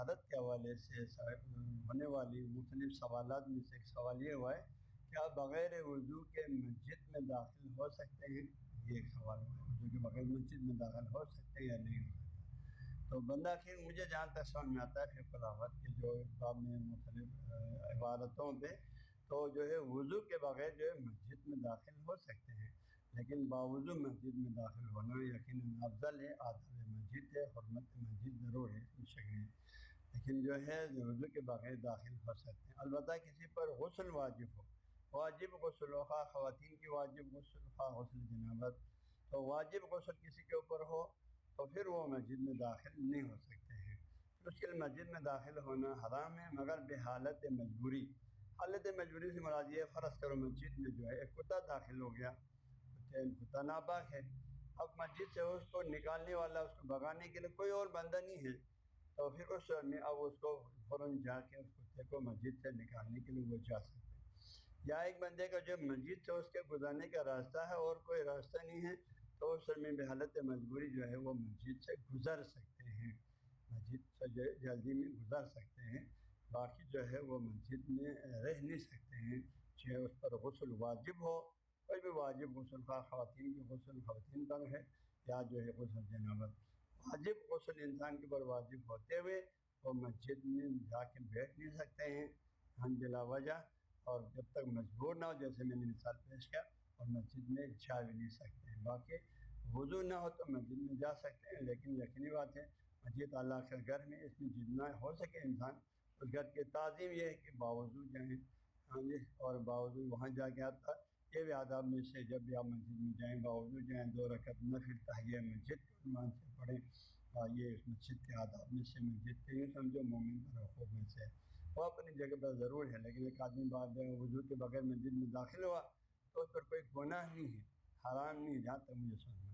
طہارت کے حوالے سے ہونے والی مختلف سوالات میں سے ایک سوال یہ ہوا ہے کہ آپ بغیر وضو کے مسجد میں داخل ہو سکتے ہیں؟ یہ ایک سوال ہوا ہے، وضو کے بغیر مسجد میں داخل ہو سکتے ہیں یا نہیں ہو سکتے؟ تو بندہ خیر مجھے جہاں تک سمجھ میں آتا ہے فقہ الحوت کے جو باب میں مختلف عبارتوں پہ، تو جو ہے وضو کے بغیر جو ہے مسجد میں داخل ہو سکتے ہیں، لیکن باوضو مسجد میں داخل ہونا یقیناً افضل ہے، آداب مسجد ہے، حرمت مسجد ضرور ہے، اس میں شک نہیں، لیکن جو ہے وضو کے بغیر داخل ہو سکتے ہیں۔ البتہ کسی پر غسل واجب ہو، واجب غسل ہو، خواہ خواتین کی واجب غسل، خواہ غسل جنابت، تو واجب غسل کسی کے اوپر ہو تو پھر وہ مسجد میں داخل نہیں ہو سکتے ہیں، اس کے لیے مسجد میں داخل ہونا حرام ہے، مگر بحالت مجبوری۔ حالت مجبوری سے مراد یہ فرض کرو مسجد میں جو ہے ایک کتا داخل ہو گیا، کتا ناپاک ہے، اب مسجد سے اس کو نکالنے والا، اس کو بھگانے کے لیے کوئی اور بندہ نہیں ہے، تو پھر اس میں اب اس کو فوراً جا کے اس کتے کو مسجد سے نکالنے کے لیے وہ جا سکتے ہیں۔ یا ایک بندے کا جو مسجد سے اس کے گزارنے کا راستہ ہے اور کوئی راستہ نہیں ہے، تو اس میں بحالت مجبوری جو ہے وہ مسجد سے گزر سکتے ہیں، مسجد سے جو ہے جلدی میں گزر سکتے ہیں، باقی جو ہے وہ مسجد میں رہ نہیں سکتے ہیں، چاہے اس پر غسل واجب ہو، کوئی بھی واجب غسل، کا خواتین کی غسل خواتین پر ہے، یا جو ہے غسل جنابت، واجب غسل انسان کے اوپر واجب ہوتے ہوئے وہ مسجد میں جا کے بیٹھ نہیں سکتے ہیں ہم بلا وجہ، اور جب تک مجبور نہ ہو، جیسے میں نے مثال پیش کیا، اور مسجد میں جا بھی نہیں سکتے ہیں۔ باقی وضو نہ ہو تو مسجد میں جا سکتے ہیں، لیکن یقینی بات ہے مسجد اللہ کے گھر میں، اس میں جتنا ہو سکے انسان اس گھر کی تعظیم یہ ہے کہ باوضو جائیں، ہاں جی، اور باوضو وہاں جا کے آتا، یہ بھی آداب میں سے جب بھی آپ مسجد میں جائیں باوضو جائیں، 2 رکعت نفل تحیہ مسجد کے عنوان سے پڑھیں، اور یہ اس مسجد کے آداب میں سے، مسجد کے یوں سمجھو مومن کا حقوق میں سے، وہ اپنی جگہ پر ضرور ہے، لیکن ایک آدمی بعد وضو کے بغیر مسجد میں داخل ہوا تو اس پر کوئی گناہ نہیں ہے، حرام نہیں ہے، جہاں تک مجھے سمجھ میں